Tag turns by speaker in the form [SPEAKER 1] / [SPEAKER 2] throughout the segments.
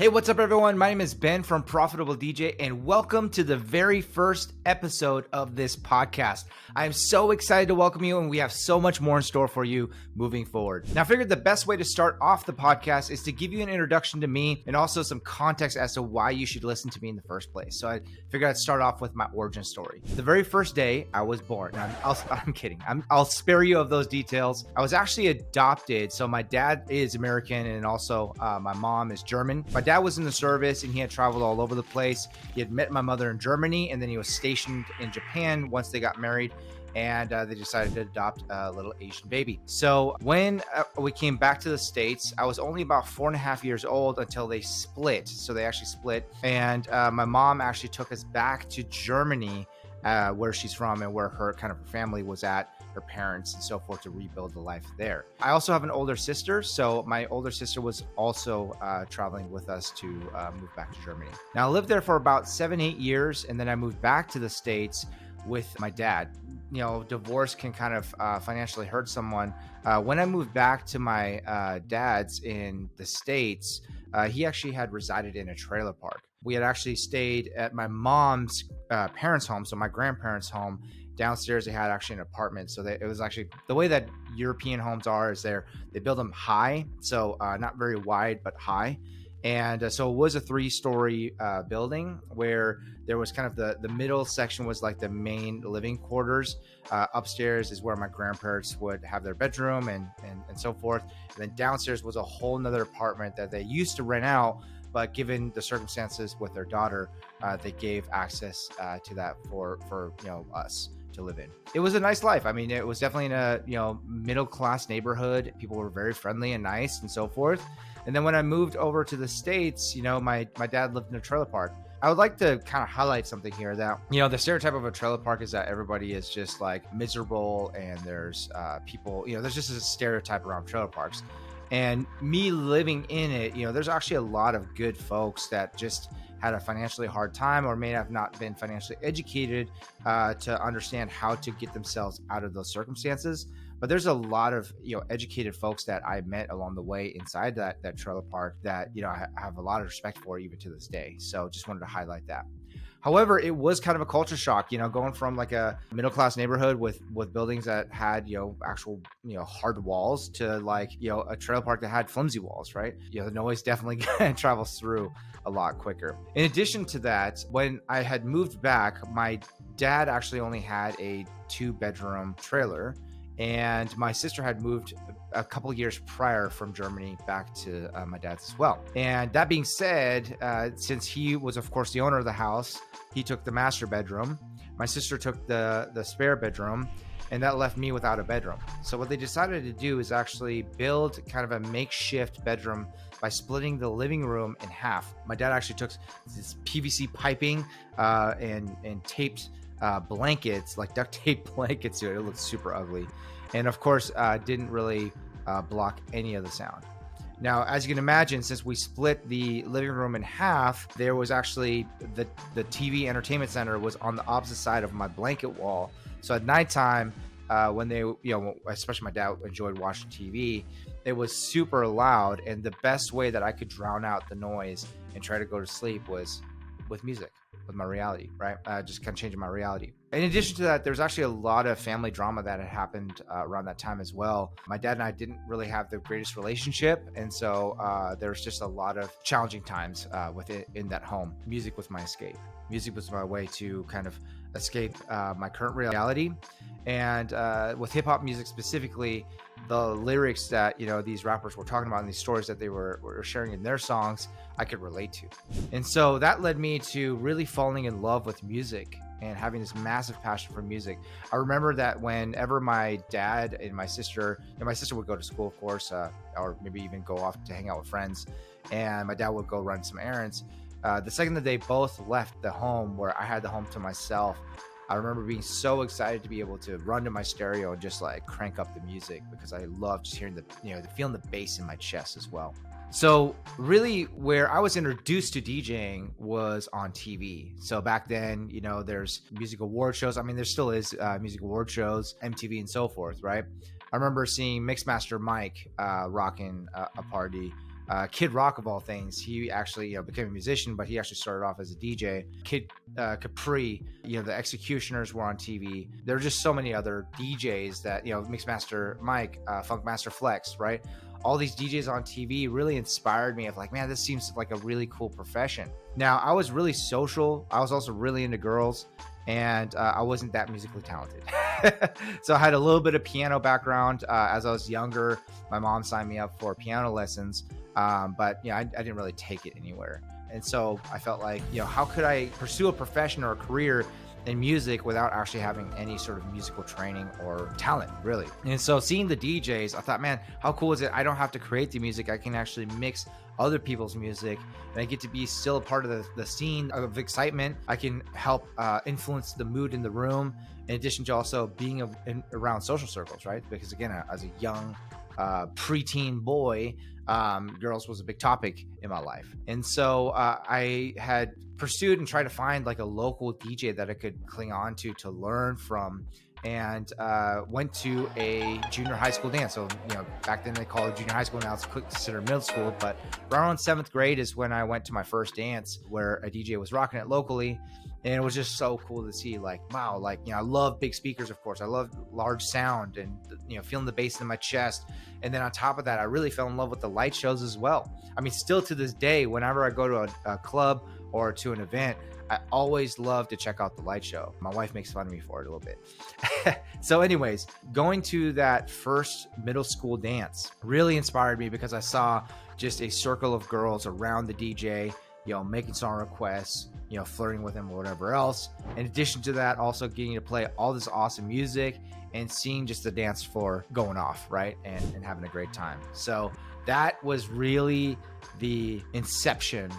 [SPEAKER 1] Hey, what's up everyone? My name is Ben from Profitable DJ and welcome to the very first episode of this podcast. I am so excited to welcome you and we have so much more in store for you moving forward. Now I figured the best way to start off the podcast is to give you an introduction to me and also some context as to why you should listen to me in the first place. So I figured I'd start off with my origin story. The very first day I was born, I'm kidding. I'll spare you of those details. I was actually adopted. So my dad is American and also my mom is German. My dad was in the service and he had traveled all over the place. He had met my mother in Germany and then he was stationed in Japan once they got married, and they decided to adopt a little Asian baby. So when we came back to the States, I was only about 4.5 years old until they split. So they actually split, and my mom actually took us back to Germany, where she's from and where her family was at, her parents and so forth, to rebuild the life there. I also have an older sister, so my older sister was also traveling with us to move back to Germany. Now I lived there for about 7-8 years, and then I moved back to the States with my dad. You know, divorce can kind of financially hurt someone. When I moved back to my dad's in the States, he actually had resided in a trailer park. We had actually stayed at my mom's parents' home, so my grandparents' home. Downstairs, they had actually an apartment. So it was actually the way that European homes are is they build them high. So not very wide, but high. And so it was a 3-story building where there was kind of the middle section was like the main living quarters. Upstairs is where my grandparents would have their bedroom and so forth. And then downstairs was a whole nother apartment that they used to rent out, but given the circumstances with their daughter, they gave access to that for us to live in. It was a nice life. I mean, it was definitely in a middle class neighborhood. People were very friendly and nice and so forth. And then when I moved over to the States, my dad lived in a trailer park. I would like to kind of highlight something here that, the stereotype of a trailer park is that everybody is just like miserable and there's people, there's just a stereotype around trailer parks. And me living in it, there's actually a lot of good folks that just had a financially hard time or may have not been financially educated to understand how to get themselves out of those circumstances. But there's a lot of educated folks that I met along the way inside that trailer park that I have a lot of respect for even to this day. So just wanted to highlight that. However, it was kind of a culture shock, going from like a middle class neighborhood with buildings that had actual hard walls to like a trailer park that had flimsy walls, right? The noise definitely travels through a lot quicker. In addition to that, when I had moved back, my dad actually only had a 2-bedroom trailer. And my sister had moved a couple years prior from Germany back to my dad's as well. And that being said, since he was, of course, the owner of the house, he took the master bedroom. My sister took the spare bedroom, and that left me without a bedroom. So what they decided to do is actually build kind of a makeshift bedroom by splitting the living room in half. My dad actually took this PVC piping and taped blankets, like duct tape blankets to it. It looked super ugly. And of course, didn't really block any of the sound. Now, as you can imagine, since we split the living room in half, there was actually the TV entertainment center was on the opposite side of my blanket wall. So at nighttime, when they, especially my dad enjoyed watching TV, it was super loud. And the best way that I could drown out the noise and try to go to sleep was with music, with my reality, right? Just kind of changing my reality. In addition to that, there's actually a lot of family drama that had happened around that time as well. My dad and I didn't really have the greatest relationship. And so there was just a lot of challenging times with it in that home. Music was my escape. Music was my way to kind of escape my current reality. And with hip hop music specifically, the lyrics that these rappers were talking about and these stories that they were sharing in their songs, I could relate to. And so that led me to really falling in love with music and having this massive passion for music. I remember that whenever my dad and my sister would go to school, of course, or maybe even go off to hang out with friends, and my dad would go run some errands. The second that they both left the home where I had the home to myself, I remember being so excited to be able to run to my stereo and just like crank up the music because I love just hearing feeling the bass in my chest as well. So really where I was introduced to DJing was on TV. So back then, there's music award shows. I mean, there still is music award shows, MTV and so forth, right? I remember seeing Mixmaster Mike rocking a party. Kid Rock of all things, he actually became a musician, but he actually started off as a DJ. Kid Capri, the Executioners were on TV. There were just so many other DJs that, Mixmaster Mike, Funkmaster Flex, right? All these DJs on TV really inspired me of like, man, this seems like a really cool profession. Now, I was really social. I was also really into girls, and I wasn't that musically talented. So I had a little bit of piano background. As I was younger, my mom signed me up for piano lessons, but I didn't really take it anywhere. And so I felt like, how could I pursue a profession or a career in music without actually having any sort of musical training or talent, really? And so seeing the DJs, I thought, man, how cool is it? I don't have to create the music. I can actually mix other people's music, and I get to be still a part of the scene of excitement. I can help influence the mood in the room, in addition to also being around social circles, right? Because again, as a young preteen boy, girls was a big topic in my life. And so I had pursued and tried to find like a local DJ that I could cling on to learn from, and went to a junior high school dance. So, back then they called it junior high school. Now it's considered middle school. But around 7th grade is when I went to my first dance where a DJ was rocking it locally. And it was just so cool to see, like, wow, like, I love big speakers, of course. I love large sound and, feeling the bass in my chest. And then on top of that, I really fell in love with the light shows as well. I mean, still to this day, whenever I go to a club or to an event, I always love to check out the light show. My wife makes fun of me for it a little bit. So anyways, going to that first middle school dance really inspired me because I saw just a circle of girls around the DJ, making song requests, flirting with him or whatever else. In addition to that, also getting to play all this awesome music and seeing just the dance floor going off, right? And having a great time. So that was really the inception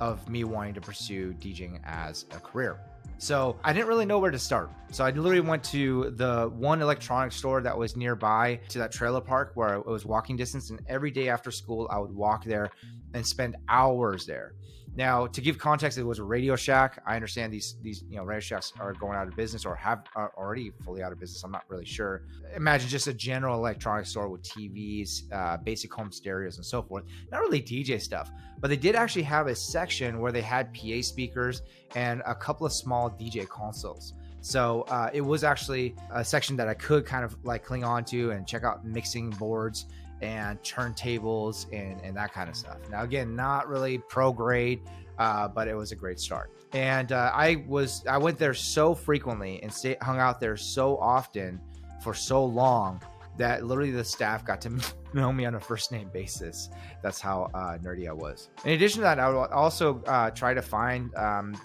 [SPEAKER 1] of me wanting to pursue DJing as a career. So I didn't really know where to start. So I literally went to the one electronics store that was nearby to that trailer park where it was walking distance. And every day after school, I would walk there and spend hours there. Now, to give context, it was a Radio Shack. I understand these Radio Shacks are going out of business or are already fully out of business. I'm not really sure. Imagine just a general electronics store with TVs, basic home stereos, and so forth. Not really DJ stuff, but they did actually have a section where they had PA speakers and a couple of small DJ consoles. So it was actually a section that I could kind of like cling on to and check out mixing boards and turntables and that kind of stuff. Now, again, not really pro grade, but it was a great start. And I went there so frequently and hung out there so often for so long that literally the staff got to know me on a first name basis. That's how nerdy I was. In addition to that, I would also try to find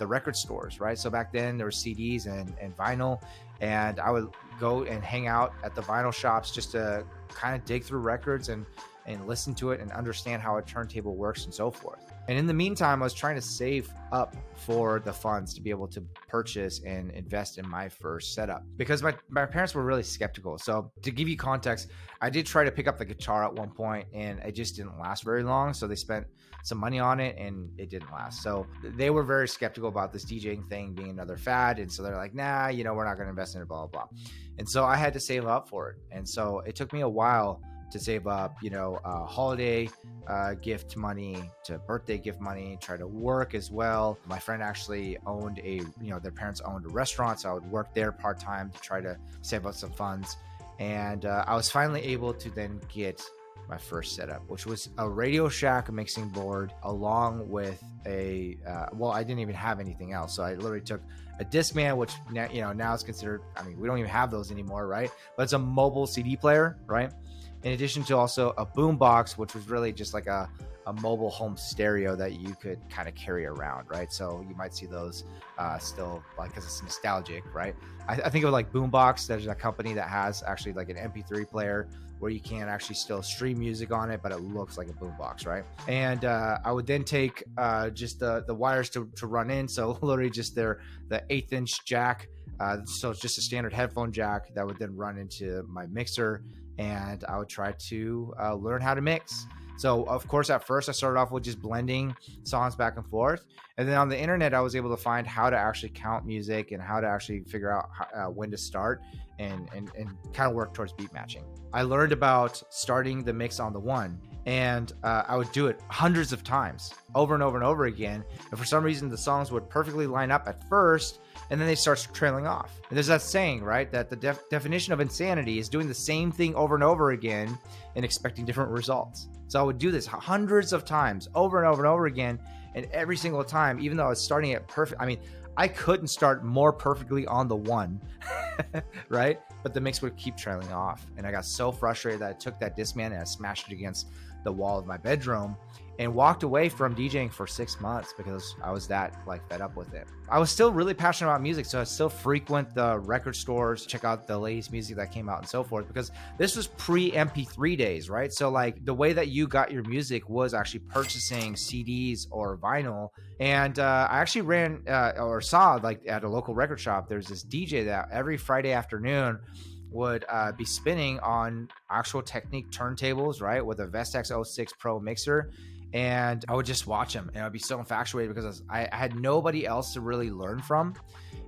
[SPEAKER 1] the record stores, right? So back then there were CDs and vinyl, and I would go and hang out at the vinyl shops just to kind of dig through records and listen to it and understand how a turntable works and so forth. And in the meantime, I was trying to save up for the funds to be able to purchase and invest in my first setup because my parents were really skeptical. So to give you context, I did try to pick up the guitar at one point and it just didn't last very long. So they spent some money on it and it didn't last. So they were very skeptical about this DJing thing being another fad. And so they're like, nah, we're not going to invest in it, blah, blah, blah. And so I had to save up for it. And so it took me a while to save up, holiday gift money to birthday gift money, try to work as well. My friend actually owned their parents owned a restaurant. So I would work there part-time to try to save up some funds. And I was finally able to then get my first setup, which was a Radio Shack mixing board along with I didn't even have anything else. So I literally took a Discman, which now is considered, we don't even have those anymore, right? But it's a mobile CD player, right? In addition to also a boombox, which was really just like a mobile home stereo that you could kind of carry around, right? So you might see those still, like, because it's nostalgic, right? I think of like Boombox. There's a company that has actually like an MP3 player where you can actually still stream music on it, but it looks like a boombox, right? And I would then take just the wires to run in. So literally just the 1/8 inch jack. So it's just a standard headphone jack that would then run into my mixer, and I would try to learn how to mix. So of course, at first I started off with just blending songs back and forth. And then on the internet, I was able to find how to actually count music and how to actually figure out when to start and kind of work towards beat matching. I learned about starting the mix on the 1 And I would do it hundreds of times over and over and over again. And for some reason, the songs would perfectly line up at first, and then they start trailing off. And there's that saying, right, that the definition of insanity is doing the same thing over and over again and expecting different results. So I would do this hundreds of times over and over and over again. And every single time, even though I was starting at perfect, I mean, I couldn't start more perfectly on the one, right? But the mix would keep trailing off. And I got so frustrated that I took that Discman and I smashed it against the wall of my bedroom and walked away from DJing for 6 months because I was that like fed up with it. I was still really passionate about music, so I still frequent the record stores, check out the latest music that came out and so forth, because this was pre MP3 days, right? So like the way that you got your music was actually purchasing CDs or vinyl. And I actually ran or saw like at a local record shop, there's this DJ that every Friday afternoon would be spinning on actual Technique turntables, right, with a Vestax 06 Pro mixer. And I would just watch him, and I'd be so infatuated because I had nobody else to really learn from.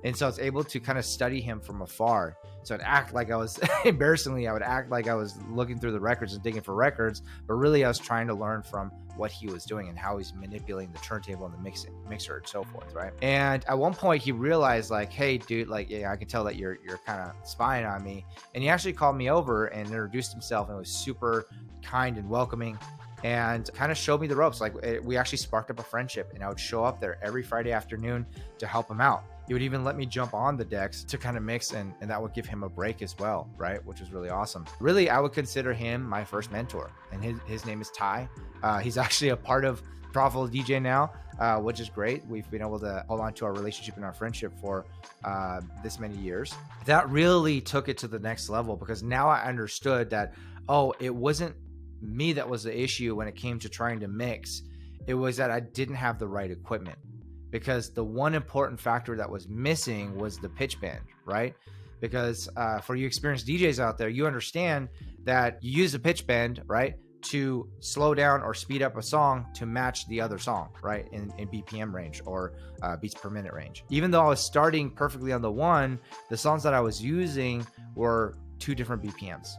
[SPEAKER 1] And so I was able to kind of study him from afar. So I'd act like I was, embarrassingly, I would act like I was looking through the records and digging for records, but really I was trying to learn from what he was doing and how he's manipulating the turntable and the mixer and so forth, right? And at one point he realized like, hey dude, like, yeah, I can tell that you're kind of spying on me. And he actually called me over and introduced himself, and was super kind and welcoming and kind of showed me the ropes. Like we actually sparked up a friendship, and I would show up there every Friday afternoon to help him out. He would even let me jump on the decks to kind of mix, and that would give him a break as well, right? Which was really awesome. Really, I would consider him my first mentor, and his name is Ty. He's actually a part of Profitable DJ now, which is great. We've been able to hold on to our relationship and our friendship for this many years. That really took it to the next level, because now I understood that, oh, it wasn't me that was the issue when it came to trying to mix. It was that I didn't have the right equipment, because the one important factor that was missing was the pitch bend, right? Because for you experienced DJs out there, you understand that you use a pitch bend, right, to slow down or speed up a song to match the other song, right, in BPM range or beats per minute range. Even though I was starting perfectly on the one, the songs that I was using were 2 different BPMs,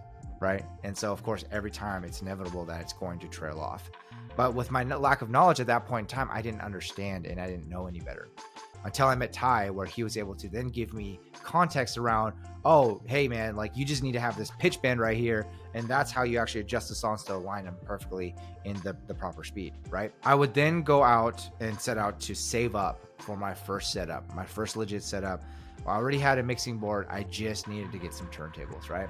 [SPEAKER 1] right? And so, of course, every time it's inevitable that it's going to trail off. But with my lack of knowledge at that point in time, I didn't understand and I didn't know any better until I met Ty, where he was able to then give me context around, oh, hey man, like you just need to have this pitch bend right here. And that's how you actually adjust the songs to align them perfectly in the proper speed, right? I would then go out and set out to save up for my first setup, my first legit setup. I already had a mixing board. I just needed to get some turntables, right?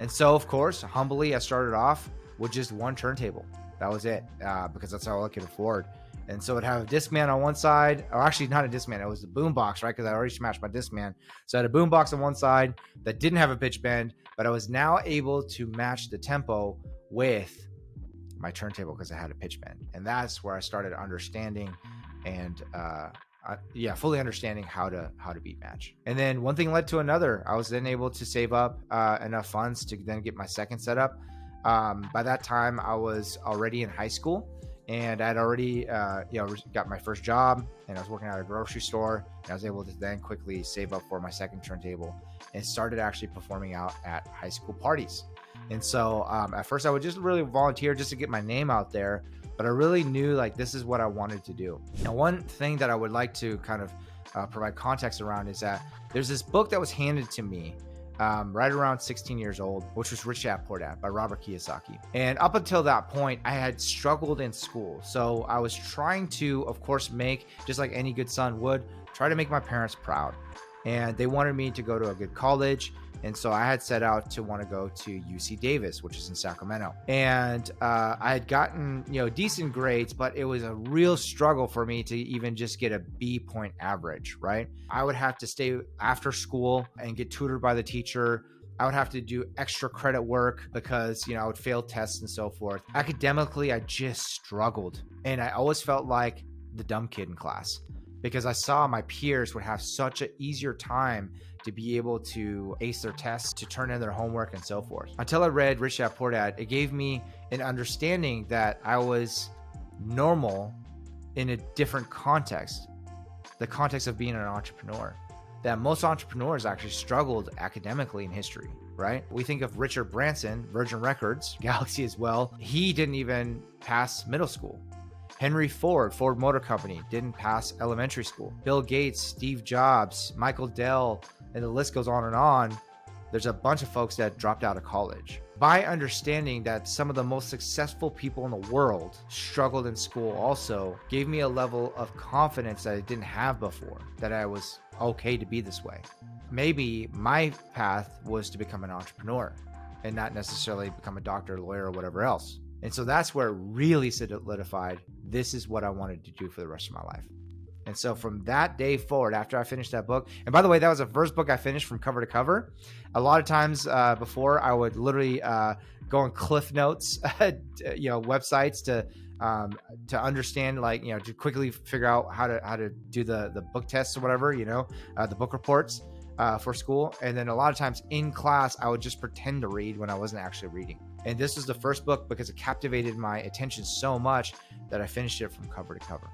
[SPEAKER 1] And so, of course, humbly, I started off with just one turntable. That was it, because that's all I could afford. And so I'd have a Discman on one side, or actually not a Discman, it was the boombox, right? Because I already smashed my Discman. So I had a boombox on one side that didn't have a pitch bend, but I was now able to match the tempo with my turntable because I had a pitch bend. And that's where I started understanding and fully understanding how to beat match. And then one thing led to another. I was then able to save up enough funds to then get my second setup. By that time, I was already in high school, and I'd already got my first job, and I was working at a grocery store, and I was able to then quickly save up for my second turntable and started actually performing out at high school parties. And so at first I would just really volunteer just to get my name out there, but I really knew like this is what I wanted to do. Now, one thing that I would like to kind of provide context around is that there's this book that was handed to me right around 16 years old, which was Rich Dad Poor Dad by Robert Kiyosaki. And up until that point, I had struggled in school. So I was trying to, of course, make, just like any good son would, try to make my parents proud. And they wanted me to go to a good college. And so I had set out to want to go to UC Davis, which is in Sacramento. And I had gotten, decent grades, but it was a real struggle for me to even just get a B point average, right? I would have to stay after school and get tutored by the teacher. I would have to do extra credit work because, I would fail tests and so forth. Academically, I just struggled. And I always felt like the dumb kid in class because I saw my peers would have such an easier time to be able to ace their tests, to turn in their homework and so forth. Until I read Rich Dad Poor Dad, it gave me an understanding that I was normal in a different context, the context of being an entrepreneur, that most entrepreneurs actually struggled academically in history. right? We think of Richard Branson, Virgin Records, Galaxy as well. He didn't even pass middle school. Henry Ford, Ford Motor Company, didn't pass elementary school. Bill Gates, Steve Jobs, Michael Dell, and the list goes on and on. There's a bunch of folks that dropped out of college. By understanding that some of the most successful people in the world struggled in school also gave me a level of confidence that I didn't have before, that I was okay to be this way. Maybe my path was to become an entrepreneur and not necessarily become a doctor, lawyer, or whatever else. And so that's where it really solidified, this is what I wanted to do for the rest of my life. And so from that day forward, after I finished that book, and by the way, that was the first book I finished from cover to cover. A lot of times before, I would literally go on Cliff Notes, websites to understand, like, to quickly figure out how to do the book tests or whatever, the book reports for school. And then a lot of times in class, I would just pretend to read when I wasn't actually reading. And this was the first book because it captivated my attention so much that I finished it from cover to cover.